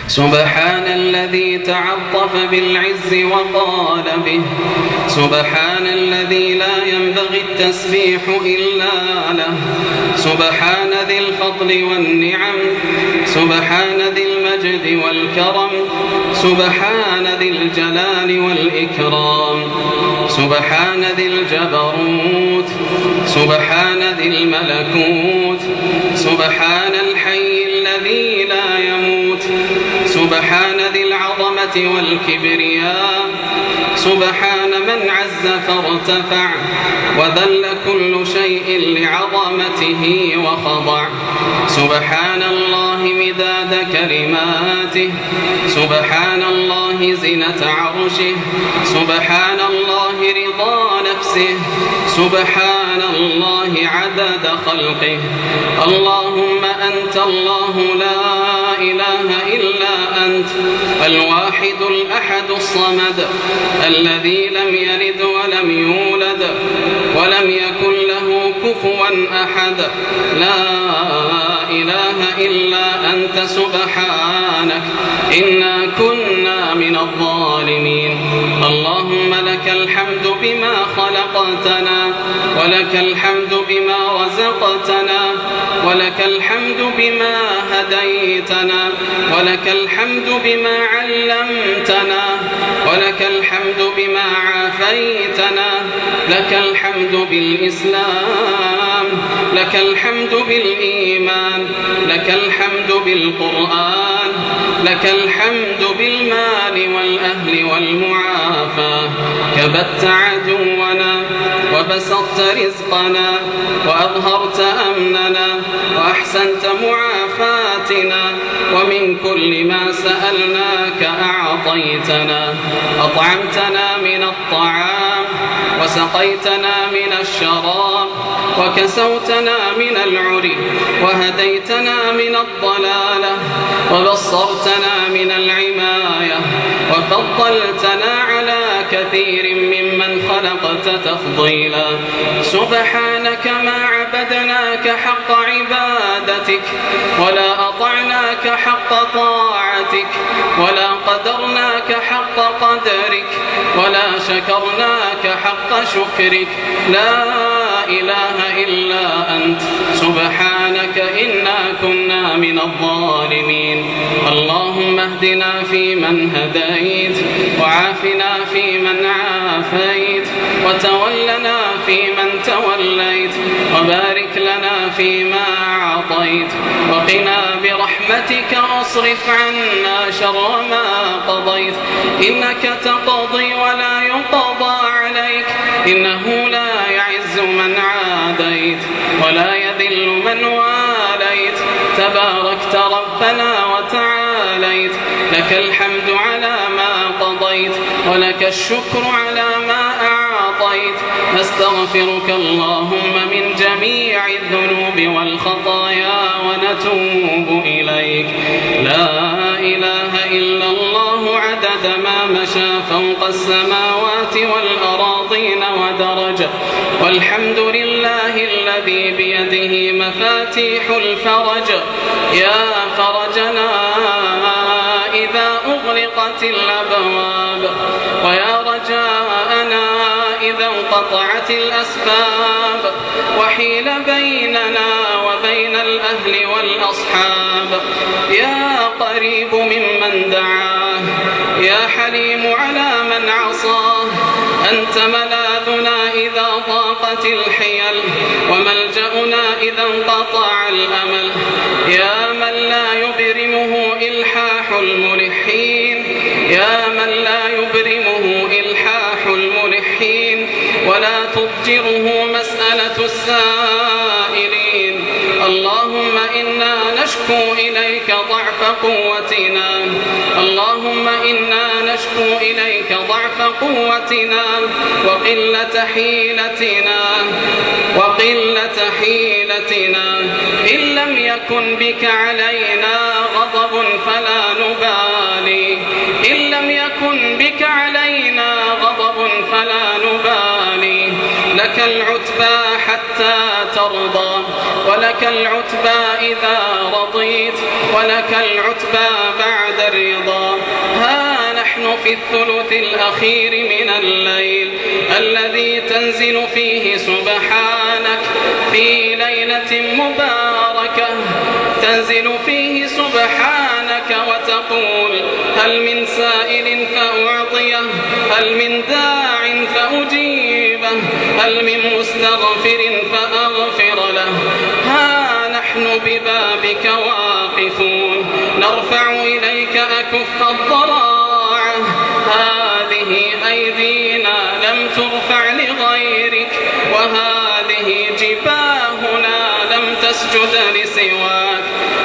سبحان الذي تعطف بالعز وقال به، سبحان الذي لا ينبغي التسبيح إلا له، سبحان ذي الفضل والنعم، سبحان ذي المجد والكرم، سبحان ذي الجلال والإكرام، سبحان ذي الجبروت، سبحان ذي الملكوت، سبحان الحي الذي لا يموت، سبحان ذي العظمة والكبرياء، سبحان من عز فارتفع وذل كل شيء لعظمته وخضع، سبحان الله مداد كلماته، سبحان الله زنة عرشه، سبحان الله رضا نفسه، سبحان الله عدد خلقه. اللهم أنت الله لا إله إلا أنت، الواحد الأحد الصمد، الذي لم يلد ولم يولد ولم يكن له كفوا أحد، لا إله إلا أنت سبحانك إنا كنا من الظالمين. اللهم لك الحمد بما خلقتنا، ولك الحمد بما رزقتنا، ولك الحمد بما هديتنا، ولك الحمد بما علمتنا، ولك الحمد بما عافيتنا، لك الحمد بالإسلام، لك الحمد بالإيمان، لك الحمد بالقرآن، لك الحمد بالمال والأهل والمعافاة. كبت عدونا وبسطت رزقنا وأظهرت أمننا وأحسنت معافاتنا، ومن كل ما سألناك أعطيتنا. أطعمتنا من الطعام وسقيتنا من الشراب وكسوتنا من العري وهديتنا من الضلالة وبصرتنا من العماية وفضلتنا على كثير ممن خلقت تفضيلا. سبحانك ما عبدناك حق عبادتك، ولا أطعناك حق طاعتك، ولا قدرناك حق قدرك، ولا شكرناك حق شكرك. لا إله إلا أنت سبحانك إنا كنا من الظالمين. اللهم اهدنا فيمن هديت، وعافنا فيمن عافيت، وتولنا فيمن توليت، وبارك لنا فيما أعطيت، وقنا برحمتك واصرف عنا شر ما قضيت. إنك تقضي ولا يقضى عليك، إنه لا يعز من عاديت ولا يذل من واليت. تباركت ربنا وتعاليت، لك الحمد على ما قضيت، ولك الشكر على ما أعطيت. نستغفرك اللهم من جميع الذنوب والخطايا ونتوب إليك. لا إله إلا الله عدد ما مشى فوق السماوات والأراضين ودرج، والحمد لله الذي بيده مفاتيح الفرج. يا فرجنا إذا أغلقت الأبواب، ويا رجاءنا إذا انقطعت الأسباب، وحيل بيننا وبين الأهل والأصحاب. يا قريب ممن دعاه، يا حليم على من عصاه. أنت ملاذنا إذا ضاقت الحيل، وملجأنا إذا انقطع الأمل. يا من لا يبرمه إلحاح الملحين، يا من لا يبرمه إلحاح الملحين، ولا تضجره مسألة السائلين. اللهم إنا نشكو إليك ضعف قوتنا، اللهم إنا نشكو إليك ضعف قوتنا وقلة حيلتنا. إن لم يكن بك علينا غضب فلا نبالي، إن لم يكن بك علينا غضب فلا نبالي. لك العتبى حتى ترضى، ولك العتبى إذا رضيت ولك العتبى بعد الرضا. ها نحن في الثلث الأخير من الليل الذي تنزل فيه سبحانك في ليلة مباركة، تنزل فيه سبحانك وتقول هل من سائل فأعطيه، هل من داع فأجيبه، هل من مستغفر فأغفر له. ها نحن ببابك واقفون نرفع إليك أكف الضراعة. هذه أيدينا لم ترفع لغيرك، وهذه جباهنا لم تسجد لسواك.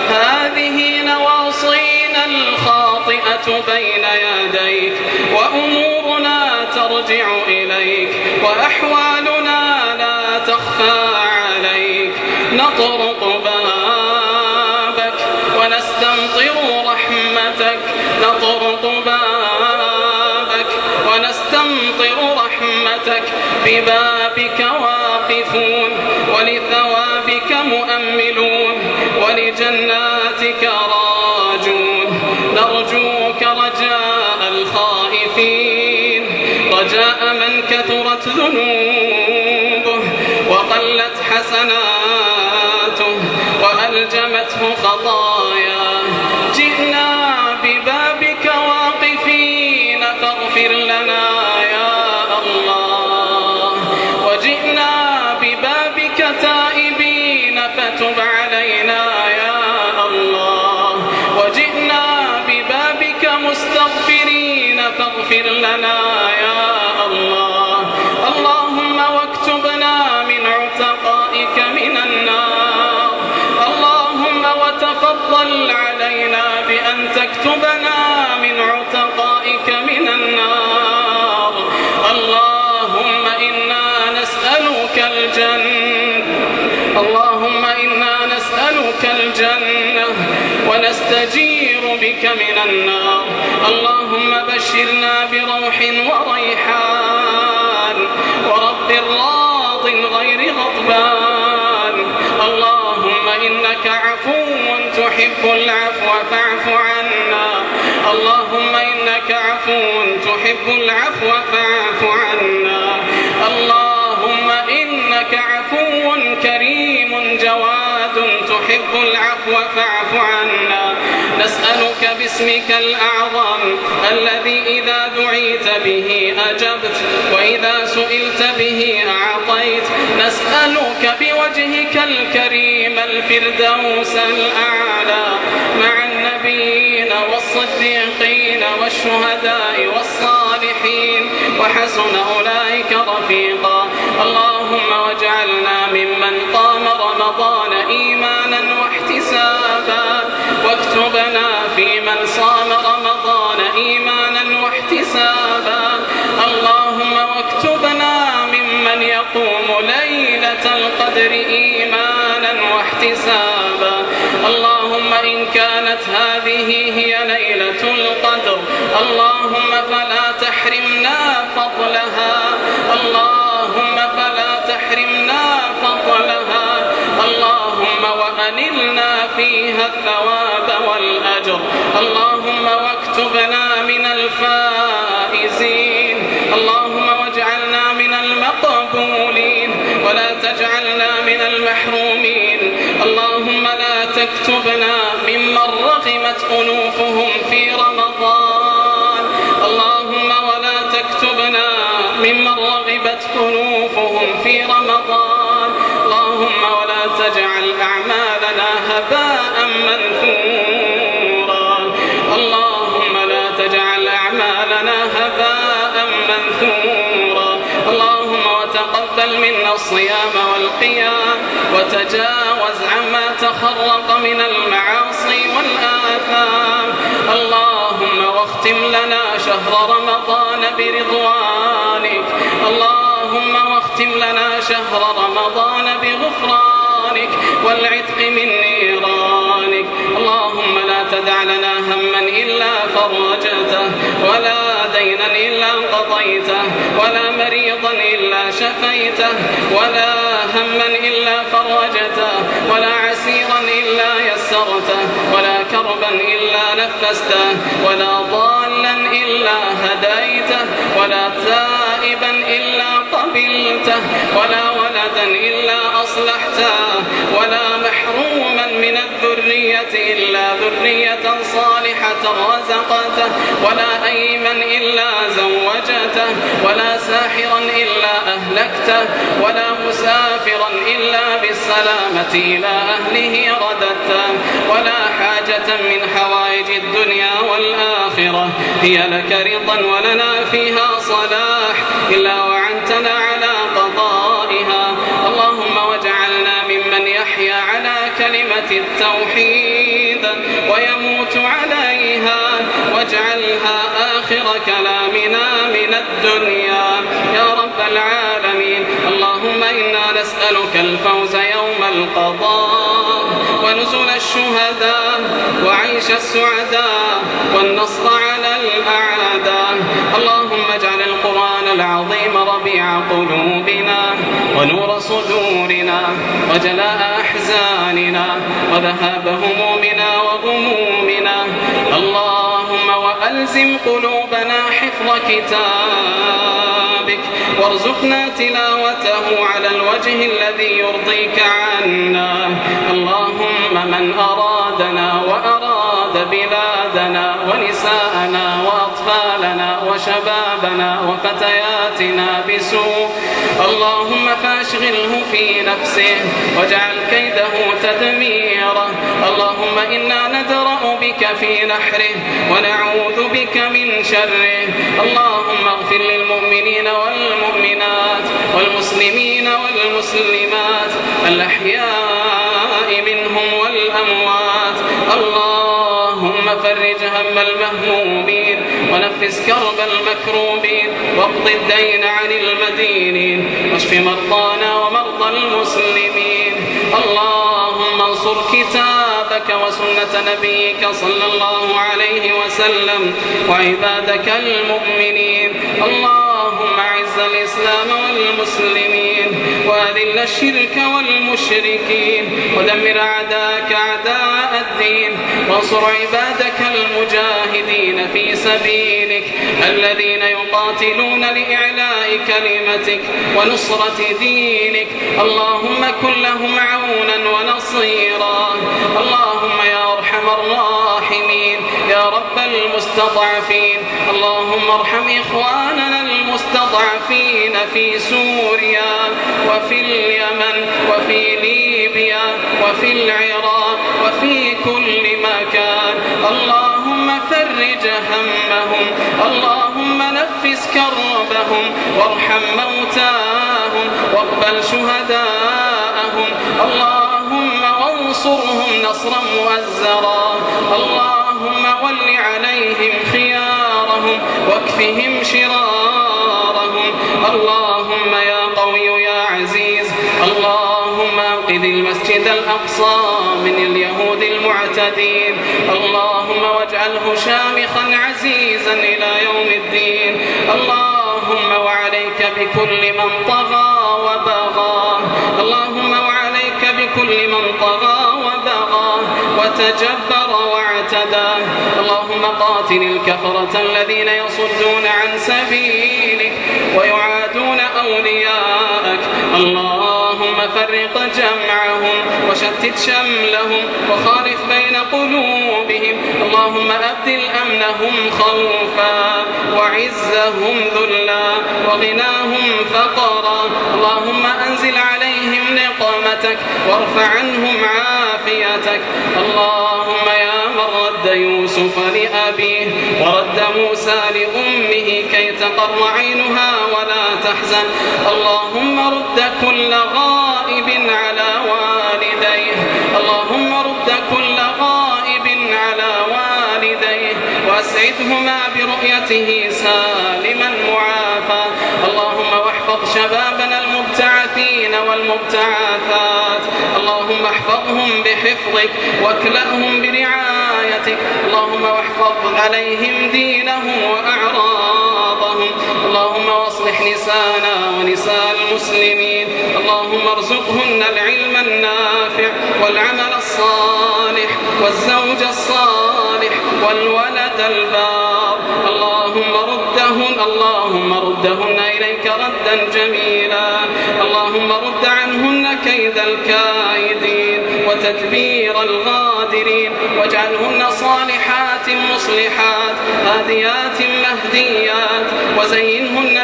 هذه نواصينا الخاطئة بين يديك، وأمورنا ترجع إليك، وأحوالنا لا تخفى عليك. نطرق بابك ونستمطر رحمتك، نطرق بابك ونستمطر رحمتك. ببابك واقفون ولثوابك مؤملون ولجناتك راجون. نرجوك رجاء الخائفين، رجاء من كثرت ذنوبه وقلت حسناته وألجمته خطاياه. جئنا ببابك واقفين فاغفر لنا يا الله، وجئنا ببابك تائبين فتب علينا يا الله، وجئنا ببابك مستغفرين فاغفر لنا يا الله. اللهم واكتبنا من عتقائك من النار، اللهم وتفضل علينا بأن تكتبنا من عتقائك من النار. اللهم إنا نسألك الجنة، اللهم إنا نسألك الجنة ونستجير بك من النار. اللهم بشرنا بروح وريحان ورب راض غير غضبان. اللهم إنك عفو تحب العفو فاعف عنا، اللهم إنك عفو تحب العفو فاعف عنا. اللهم إنك عفو كريم جواد تحب العفو فاعف عنا. نسألك باسمك الأعظم الذي إذا دعيت به أجبت وإذا سئلت به أعطيت، نسألك بوجهك الكريم الفردوس الأعلى مع النبيين والصديقين والشهداء والصالحين وحسن أولئك رفيقا. اللهم واجعلنا ممن قام رمضان إيمانا واحتسابا، واكتبنا في من صام رمضان إيمانا واحتسابا. اللهم واكتبنا ممن يقوم ليلة القدر إيمانا واحتسابا. اللهم إن كانت هذه هي ليلة القدر اللهم فلا تحرمنا فضلها، اللهم فلا تحرمنا فضلها. اللهم وأنلنا فيها الثواب والأجر. اللهم واكتبنا من الفائزين، اللهم واجعلنا من المقبولين ولا تجعلنا من المحرومين. اللهم لا تكتبنا ممن رغمت أنوفهم في رمضان، اللهم ولا تكتبنا ممن رغبت أنوفهم في رمضان. اللهم ولا تجعل أعمالنا هباء منثورا، اللهم لا تجعل أعمالنا هباء منثورا. اللهم وتقبل منا الصيام والقيام، وتجاوز عما تخرق من المعاصي والآثام. اللهم واختم لنا شهر رمضان برضوانك، اللهم واختم لنا شهر رمضان بغفرانك والعتق من نيرانك. اللهم لا تدع لنا هما إلا فرجته ولا دينا إلا قضيته ولا مريضا إلا شفيته ولا هما إلا فرجته ولا عسيرا إلا يسرته ولا كربا إلا نفسته ولا ضالا إلا هديته ولا تائبا إلا قبلته ولا ولدا إلا أصلحته ولا محروما من الذرية إلا ذرية صالحة رزقته ولا أيما إلا زوجته ولا ساحرا إلا أهلكته ولا مسافرا إلا بالسلامة إلى أهله رددته ولا حاجة من حوائج الدنيا والآخرة هي لك رضا ولنا فيها صلاح إلا وعنتنا على قضائها. اللهم واجعلنا ممن يحيا على كلمة التوحيد ويموت عليها واجعلها آخر كلامنا من الدنيا يا رب العالمين. اللهم إنا نسألك الفوز يوم القضاء ونزل الشهداء وعيش السعداء والنصر على الأعداء. اللهم اجعل القرآن العظيم ربيع قلوبنا ونور صدورنا وجلاء أحزاننا وذهاب همومنا وغمومنا. اللهم وألزم قلوبنا حفظ كتابك وارزقنا تلاوته على الوجه الذي يرضيك عنا. اللهم من أرادنا وأراد بلادنا ونساءنا وأطفالنا وشبابنا وفتياتنا بسوء اللهم فاشغله في نفسه واجعل كيده تدميره. اللهم إنا ندرأ بك في نحره ونعوذ بك من شره. اللهم اغفر للمؤمنين والمؤمنات والمسلمين والمسلمات الأحياء منهم والأموات. اللهم فرج هم المهمومين ونفس كرب المكروبين واقض الدين عن المدينين واشف مرضانا ومرضى المسلمين. اللهم انصر كتابك وسنة نبيك صلى الله عليه وسلم وعبادك المؤمنين. اللهم اعز الإسلام والمسلمين وأذل الشرك والمشركين ودمر أعداءك أعداء الدين وانصر عبادك المجاهدين في سبيلك الذين يقاتلون لإعلاء كلمتك ونصرة دينك. اللهم كن لهم عونا ونصيرا. اللهم يا أرحم الراحمين يا رب المستضعفين اللهم ارحم إخواننا المستضعفين في سوريا وفي اليمن وفي ليبيا وفي العراق وفي كل مكان. اللهم فرج همهم. اللهم نفس كربهم وارحم موتاهم واقبل شهداءهم. اللهم وانصرهم نصرا مؤزرا. اللهم ول عليهم خيارهم واكفهم شرارهم. اللهم يا قوي يا عزيز اللهم انقذ المسجد الأقصى من اليهود المعتدين. اللهم واجعله شامخا عزيزا إلى يوم الدين. اللهم وعليك بكل من طغى وبغى. اللهم وعليك بكل من طغى وبغى وتجبر واعتدى. اللهم قاتل الكفرة الذين يصدون عن سبيلك ويعادون أولياءك. اللهم فرق جمعهم وشتت شملهم وخالف بين قلوبهم. اللهم أبدل أمنهم خوفا وعزهم ذلا وغناهم فقرا. اللهم أنزل عليهم نقمتك وارفع عنهم عافيتك. اللهم يا من رد يوسف لأبيه ورد موسى لأمه كي تقر عينها ولا تحزن. اللهم رد كل غائب على والديه. اللهم رد كل غائب على والديه وأسعدهما برؤيته سالما معافى. اللهم واحفظ شبابنا المبتعثين والمبتعثات. اللهم احفظهم بحفظك واكلأهم برعايتك. اللهم واحفظ عليهم دينهم وأعراضهم. أصلح نساءنا ونساء المسلمين، اللهم ارزقهن العلم النافع والعمل الصالح والزوج الصالح والولد البار. اللهم ردهن إليك ردا جميلا، اللهم رد عنهن كيد الكائدين وتدبير الغادرين، واجعلهن صالحات مصلحات هاديات مهديات، وزينهن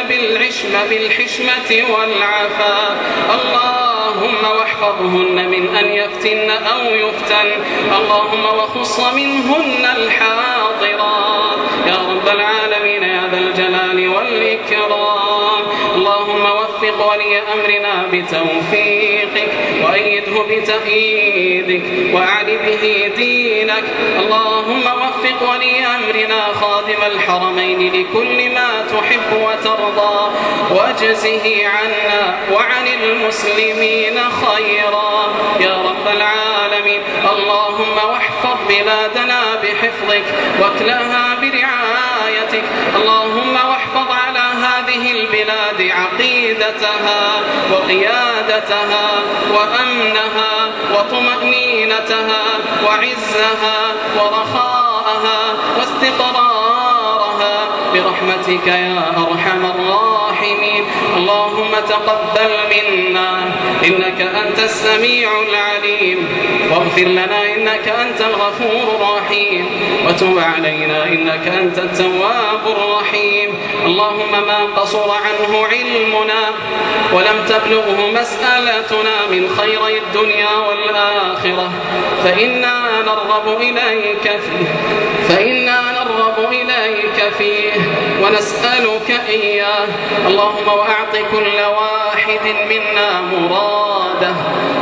بالحشمة والعفاف. اللهم واحفظهن من أن يفتن أو يفتن، اللهم وخص منهن الحاضرات يا رب العالمين يا ذا الجلال والإكرام. اللهم وفق ولي أمرنا بتوفيقك وأيده بتأييدك وأعل به دينك. اللهم وفق ولي أمرنا خادم الحرمين لكل ما تحب وترضى، واجزه عنا وعن المسلمين خيرا يا رب العالمين. اللهم واحفظ بلادنا بحفظك واكلها برعايتك. اللهم واحفظ على هذه البلاد عقيدتها وقيادتها وأمنها وطمأنينتها وعزها ورخاءها واستقرارها برحمتك يا أرحم الراحمين. اللهم تقبل منا إنك أنت السميع العليم، واغفر لنا إنك أنت الغفور الرحيم، وتب علينا إنك أنت التواب الرحيم. اللهم ما قصر عنه علمنا ولم تبلغه مسألتنا من خيري الدنيا والآخرة فإنا نرغب إليك فيه ونسألك إياه. اللهم وأعط كل واحد منا مراده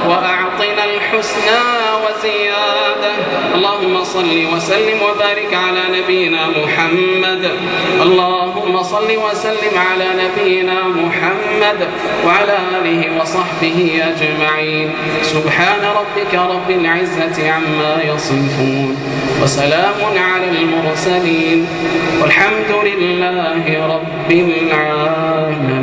وأعطنا الحسنى وزيادة. اللهم صل وسلم وبارك على نبينا محمد. اللهم صل وسلم على نبينا محمد وعلى آله وصحبه أجمعين. سبحان ربك رب العزة عما يصفون وسلام على المرسلين والحمد لله رب العالمين.